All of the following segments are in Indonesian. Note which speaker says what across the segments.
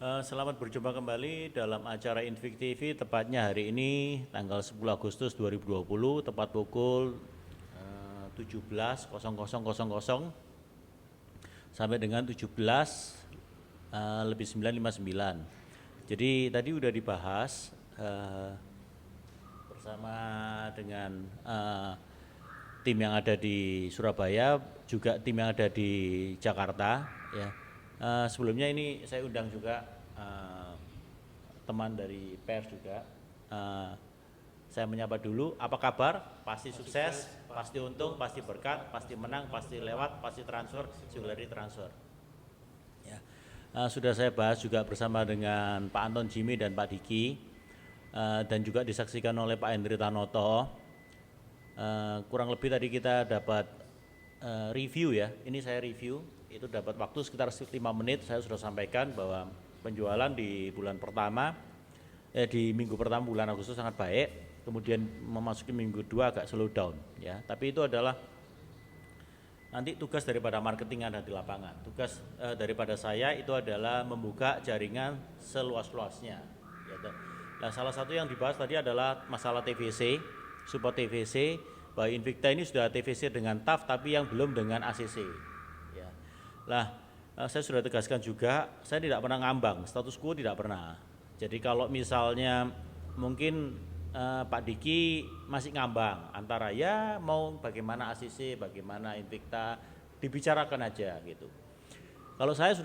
Speaker 1: Selamat berjumpa kembali dalam acara Invik TV, tepatnya hari ini tanggal 10 Agustus 2020, tepat pukul 17.00 sampai dengan 17 lebih 9.59. Jadi tadi udah dibahas bersama dengan tim yang ada di Surabaya, juga tim yang ada di Jakarta, ya. Sebelumnya ini saya undang juga teman dari pers juga. Saya menyapa dulu, apa kabar? Pasti sukses, pasti untung, pasti berkat, pasti menang, pasti lewat, pasti transfer, singularity transfer. Ya. Sudah saya bahas juga bersama dengan Pak Anton Jimmy dan Pak Diki, dan juga disaksikan oleh Pak Hendri Tanoto. Kurang lebih tadi kita dapat review ya, ini saya review, itu dapat waktu sekitar 5 menit. Saya sudah sampaikan bahwa penjualan di bulan pertama, di minggu pertama bulan Agustus sangat baik, kemudian memasuki minggu 2 agak slow down ya. Tapi itu adalah nanti tugas daripada marketing ada di lapangan. Tugas daripada saya itu adalah membuka jaringan seluas-luasnya ya. Nah, salah satu yang dibahas tadi adalah masalah TVC, support TVC, bahwa Invicta ini sudah TVC dengan TAF tapi yang belum dengan ACC ya. Lah, saya sudah tegaskan juga, saya tidak pernah ngambang, status quo tidak pernah. Jadi kalau misalnya mungkin Pak Diki masih ngambang antara ya mau bagaimana ACC, bagaimana Invicta, dibicarakan aja gitu. Kalau saya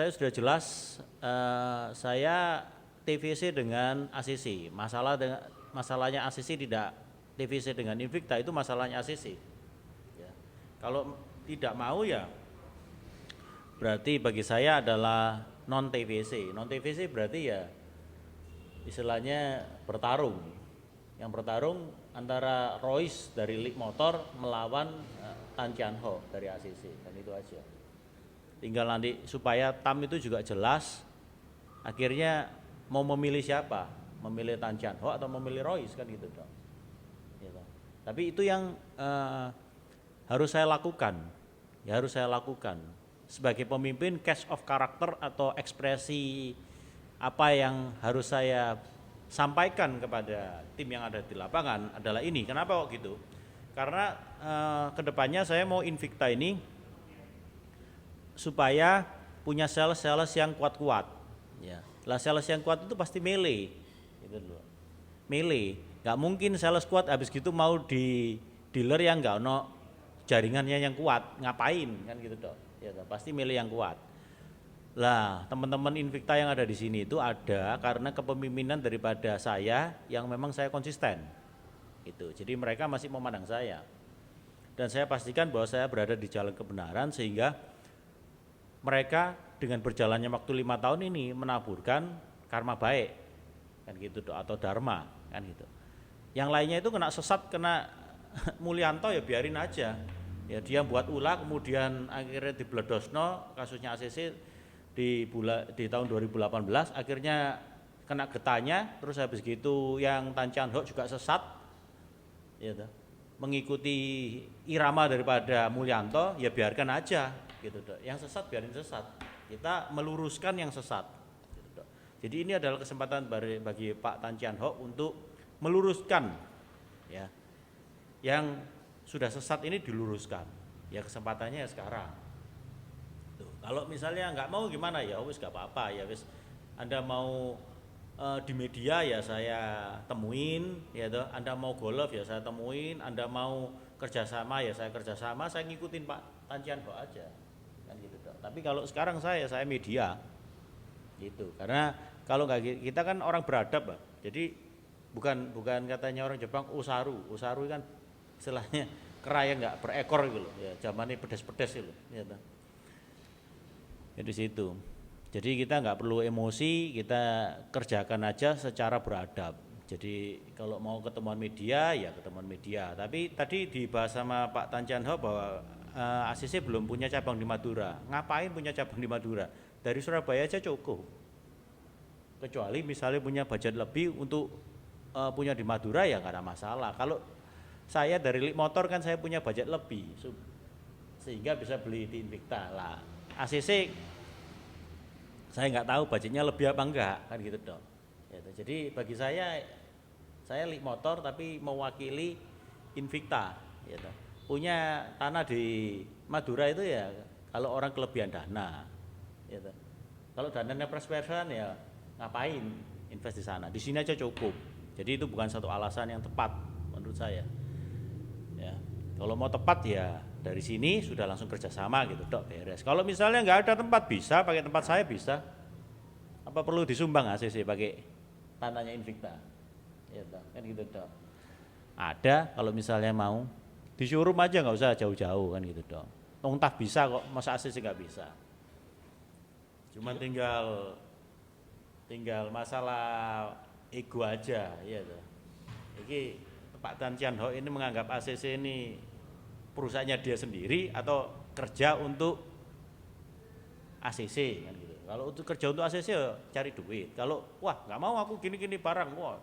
Speaker 1: sudah jelas, saya TVC dengan ACC. Masalahnya ACC tidak TVC dengan Invicta, itu masalahnya ACC ya. Kalau tidak mau ya berarti bagi saya adalah non TVC. Non TVC berarti ya istilahnya bertarung. Yang bertarung antara Royce dari League Motor melawan Tan Tian Ho dari ACC, dan itu aja. Tinggal nanti supaya TAM itu juga jelas, akhirnya mau memilih siapa, memilih Tan Tian Ho atau memilih Royce, kan gitu dong. Gitu. Tapi itu yang harus saya lakukan, ya harus saya lakukan sebagai pemimpin. Cast of character atau ekspresi apa yang harus saya sampaikan kepada tim yang ada di lapangan adalah ini. Kenapa kok gitu? Karena kedepannya saya mau Invicta ini supaya punya sales yang kuat-kuat. Ya, lah sales yang kuat itu pasti melee, gitu loh. Melee, nggak mungkin sales kuat habis gitu mau di dealer yang nggak ono jaringannya yang kuat, ngapain kan gitu dong. Ya, pasti melee yang kuat. Lah, teman-teman Invicta yang ada di sini itu ada karena kepemimpinan daripada saya yang memang saya konsisten. Itu. Jadi mereka masih memandang saya. Dan saya pastikan bahwa saya berada di jalan kebenaran, sehingga mereka dengan berjalannya waktu 5 tahun ini menaburkan karma baik, kan gitu, atau dharma, kan gitu. Yang lainnya itu kena sesat, kena Mulyanto ya biarin aja. Ya dia buat ulah, kemudian akhirnya dibledosno kasusnya ACC di tahun 2018, akhirnya kena getahnya. Terus habis gitu yang Tan Tian Ho juga sesat, ya, mengikuti irama daripada Mulyanto, ya biarkan aja gitu. Yang sesat biarin sesat, kita meluruskan yang sesat gitu. Jadi ini adalah kesempatan bagi Pak Tan Tian Ho untuk meluruskan ya, yang sudah sesat ini diluruskan. Ya kesempatannya ya sekarang. Tuh, kalau misalnya nggak mau gimana ya wis nggak apa-apa ya wis. Anda mau di media ya saya temuin ya toh. Anda mau golf ya saya temuin. Anda mau kerjasama ya saya kerjasama. Saya ngikutin Pak Tan Tian Ho aja, kan gitu toh. Tapi kalau sekarang saya media gitu. Karena kalau nggak, kita kan orang beradab, Pak. Jadi bukan katanya orang Jepang usaru kan istilahnya kera yang nggak berekor gitu loh ya, zamannya pedes-pedes gitu ya toh. Di situ. Jadi kita nggak perlu emosi, kita kerjakan aja secara beradab. Jadi kalau mau ketemuan media ya ketemuan media. Tapi tadi dibahas sama Pak Tan Tian Ho bahwa ACC belum punya cabang di Madura. Ngapain punya cabang di Madura? Dari Surabaya aja cukup. Kecuali misalnya punya budget lebih untuk punya di Madura ya nggak ada masalah. Kalau saya dari League Motor kan saya punya budget lebih, sehingga bisa beli di Invicta lah. ACC Saya nggak tahu budgetnya lebih apa enggak kan gitu dong. Ya, jadi bagi saya lead motor tapi mewakili Invicta, ya, punya tanah di Madura itu ya kalau orang kelebihan dana, ya, kalau dananya pas-pasan ya ngapain invest di sana? Di sini aja cukup. Jadi itu bukan satu alasan yang tepat menurut saya. Ya, kalau mau tepat ya dari sini sudah langsung kerjasama gitu, dok beres. Kalau misalnya nggak ada tempat bisa pakai tempat saya bisa. Apa perlu disumbang ACC pakai tanahnya Invicta? Ya dok, kan gitu dok. Ada kalau misalnya mau di showroom aja nggak usah jauh-jauh kan gitu dok. Entah bisa kok, masa ACC nggak bisa. Cuma tinggal masalah ego aja, ya dok. Ini Pak Tan Tian Ho ini menganggap ACC ini perusahaannya dia sendiri atau kerja untuk ACC kan gitu. Kalau untuk kerja untuk ACC ya cari duit. Kalau wah nggak mau aku gini-gini barang, wah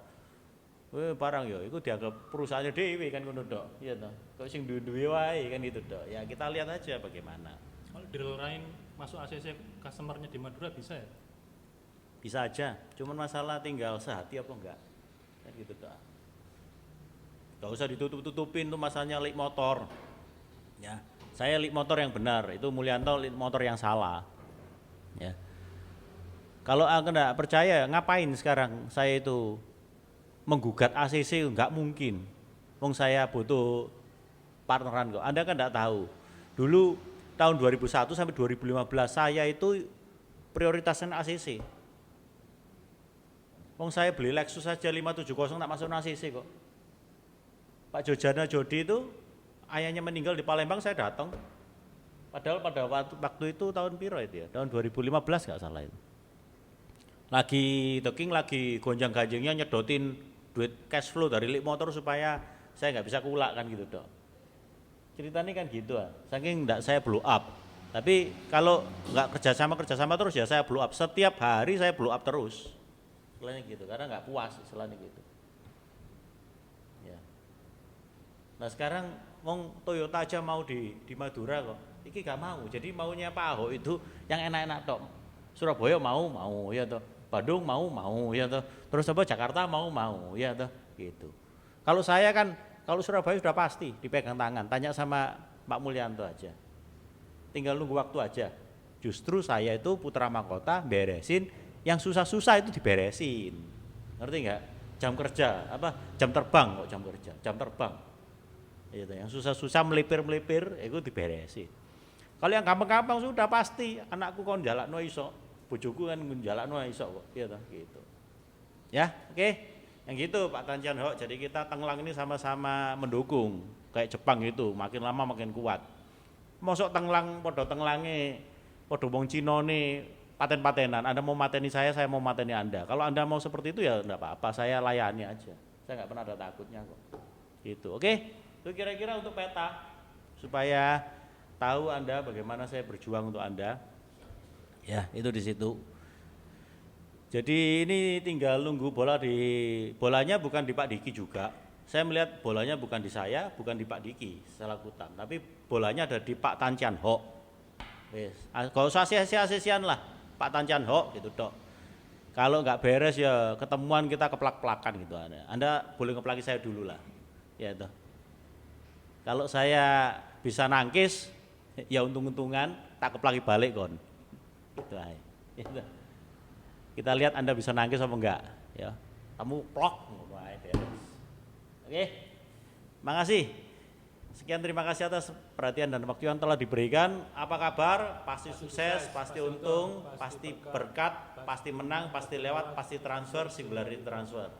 Speaker 1: barang ya itu dianggap perusahaannya dewe kan ngono dok. Iya toh. Kok sing duwe wae kan gitu dok. Ya kita lihat aja bagaimana.
Speaker 2: Kalau dealer lain masuk ACC customernya di Madura bisa ya?
Speaker 1: Bisa aja. Cuman masalah tinggal sehati apa enggak. Kan gitu dok. Gak usah ditutup-tutupin tuh masalahnya lead motor. Ya, saya lead motor yang benar, itu Mulyanto lead motor yang salah. Ya. Kalau Anda enggak percaya, ngapain sekarang saya itu menggugat ACC? Enggak mungkin. Wong saya butuh partneran kok. Anda kan enggak tahu. Dulu tahun 2001 sampai 2015 saya itu prioritasnya ACC. Wong saya beli Lexus saja 570 tak masuk ACC kok. Pak Jojana Jodi itu ayahnya meninggal di Palembang, saya datang. Padahal pada waktu itu tahun piro itu ya, tahun 2015 nggak salah itu. Lagi talking, lagi gonjang-ganjingnya nyedotin duit cash flow dari lead motor supaya saya nggak bisa kulak kan gitu dok. Ceritanya kan gitu saking nggak saya blow up. Tapi kalau nggak kerjasama terus ya saya blow up. Setiap hari saya blow up terus. Istilahnya gitu, karena nggak puas istilahnya gitu. Nah sekarang wong Toyota aja mau di Madura kok. Iki gak mau. Jadi maunya Pak Ahok itu yang enak-enak tok. Surabaya mau ya toh. Bandung mau ya toh. Terus apa Jakarta mau ya toh. Gitu. Kalau saya kan kalau Surabaya sudah pasti dipegang tangan. Tanya sama Pak Mulyanto aja. Tinggal nunggu waktu aja. Justru saya itu putra mahkota beresin yang susah-susah itu diberesin. Ngerti nggak? Jam kerja jam terbang kok jam kerja. Jam terbang. Itu yang susah-susah melipir itu diberesin. Kalau yang gampang-gampang sudah pasti anakku kon jalakno iso, bojoku kan jalakno iso kok, iya toh gitu. Ya, oke. Yang gitu Pak Tan Tian Ho. Jadi kita Tenglang ini sama-sama mendukung kayak Jepang itu, makin lama makin kuat. Mosok Tenglang podo Tenglange, podo wong Cina nih paten-patenan. Anda mau mateni saya mau mateni Anda. Kalau Anda mau seperti itu ya enggak apa-apa, saya layani aja. Saya enggak pernah ada takutnya kok. Gitu, oke? Itu kira-kira untuk peta supaya tahu Anda bagaimana saya berjuang untuk Anda. Ya, itu di situ. Jadi ini tinggal nunggu bolanya bukan di Pak Diki juga. Saya melihat bolanya bukan di saya, bukan di Pak Diki secara kutan, tapi bolanya ada di Pak Tan Tian Ho. Wes, kalau usah sia-sia-sian lah, Pak Tan Tian Ho gitu dok. Kalau nggak beres ya ketemuan kita keplak-pelakan gitu. Anda boleh ngeplaki saya dulu lah, ya toh. Kalau saya bisa nangkis, ya untung-untungan tak keplaki balik kon. Gitu aja. Gitu. Kita lihat Anda bisa nangkis apa enggak, ya. Kamu plok, oke. Makasih. Sekian terima kasih atas perhatian dan waktu yang telah diberikan. Apa kabar? Pasti sukses, pasti untung, pasti berkat, pasti menang, pasti lewat, pasti transfer, singularity transfer.